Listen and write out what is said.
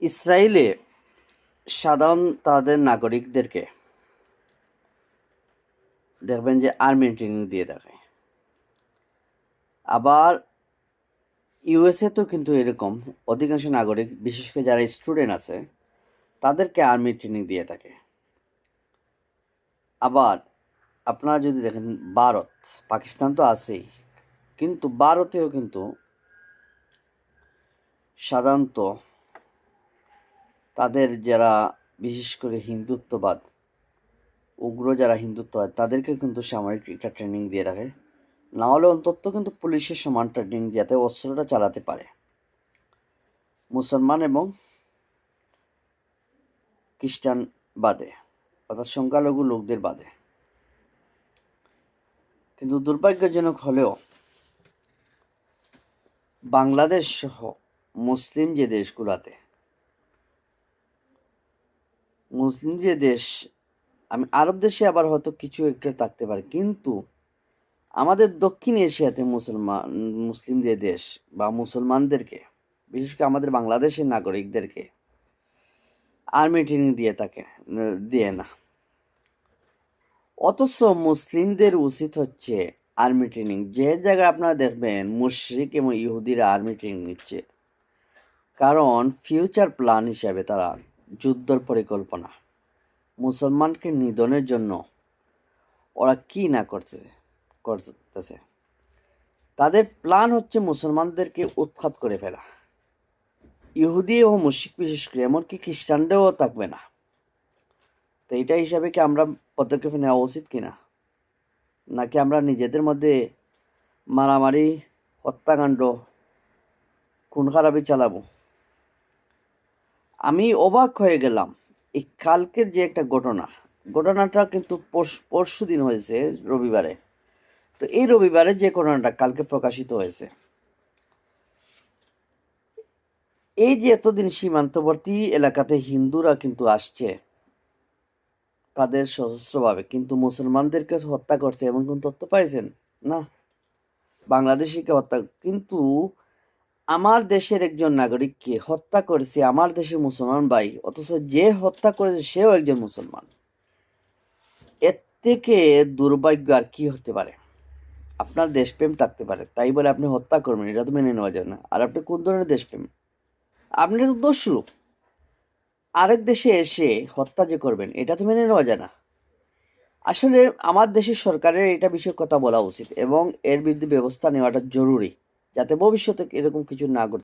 ইসরায়েলে সাধারণ তাদের নাগরিকদেরকে দেখবেন যে আর্মি ট্রেনিং দিয়ে থাকে। আবার ইউএসএ তো কিন্তু এরকম অধিকাংশ নাগরিক, বিশেষ করে যারা স্টুডেন্ট আছে, তাদেরকে আর্মি ট্রেনিং দিয়ে থাকে। আবার আপনারা যদি দেখেন ভারত, পাকিস্তান তো আছেই, কিন্তু ভারতেও কিন্তু সাধারণত তাদের যারা বিশেষ করে হিন্দুত্ববাদ, উগ্র যারা হিন্দুত্ববাদ, তাদেরকে কিন্তু সামরিক একটা ট্রেনিং দিয়ে রাখে। না হলে অন্তত কিন্তু পুলিশের সমান ট্রেনিং, যাতে অস্ত্রটা চালাতে পারে মুসলমান এবং খ্রিস্টান বাদে, অর্থাৎ সংখ্যালঘু লোকদের বাদে। কিন্তু দুর্ভাগ্যজনক হলেও বাংলাদেশ সহ মুসলিম যে দেশগুলাতে, মুসলিম যে দেশ, আমি আরব দেশে আবার হয়তো কিছু একটু থাকতে পারে, কিন্তু আমাদের দক্ষিণ এশিয়াতে মুসলিম যে দেশ বা মুসলমানদেরকে, বিশেষ করে আমাদের বাংলাদেশের নাগরিকদেরকে আর্মি ট্রেনিং দিয়ে না। অথচ মুসলিমদের উচিত হচ্ছে আর্মি ট্রেনিং। যে জায়গায় আপনারা দেখবেন মুশরিক এবং ইহুদিরা আর্মি ট্রেনিং নিচ্ছে, কারণ ফিউচার প্ল্যান হিসাবে তারা যুদ্ধের পরিকল্পনা, মুসলমানকে নিধনের জন্য ওরা কি না করতেছে। তাদের প্ল্যান হচ্ছে মুসলমানদেরকে উৎখাত করে ফেলা। ইহুদি ও মুশরিক বিশেষ করে, এমনকি খ্রিস্টানরাও থাকবে না। তো এইটা হিসাবে কি আমরা পদক্ষেপ নেওয়া উচিত কিনা, নাকি আমরা নিজেদের মধ্যে মারামারি, হত্যাকাণ্ড, খুন খারাপি চালাবো? আমি অবাক হয়ে গেলাম এই কালকের যে একটা ঘটনাটা কিন্তু পরশু দিন হয়েছে, রবিবারে। তো এই রবিবারে যে ঘটনাটা কালকে প্রকাশিত হয়েছে, এই যে এতদিন সীমান্তবর্তী এলাকাতে হিন্দুরা কিন্তু আসছে তাদের সশস্ত্রভাবে, কিন্তু মুসলমানদেরকে হত্যা করছে এমন কোন তথ্য পাইছেন? না। বাংলাদেশিকে হত্যা, কিন্তু আমার দেশের একজন নাগরিককে হত্যা করেছে আমার দেশের মুসলমান ভাই, অথচ যে হত্যা করেছে সেও একজন মুসলমান। এর থেকে দুর্ভাগ্য আর কি হতে পারে? আপনার দেশপ্রেম থাকতে পারে, তাই বলে আপনি হত্যা করবেন, এটা তো মেনে নেওয়া যায় না। আর আপনি কোন ধরনের দেশপ্রেম? আপনি তো দস্যু, আরেক দেশে এসে হত্যা যে করবেন, এটা তো মেনে নেওয়া যায় না। আসলে আমার দেশের সরকারের এটা বিষয়ে কথা বলা উচিত এবং এর বিরুদ্ধে ব্যবস্থা নেওয়াটা জরুরি, যাতে ভবিষ্যতে এরকম কিছু না ঘটে।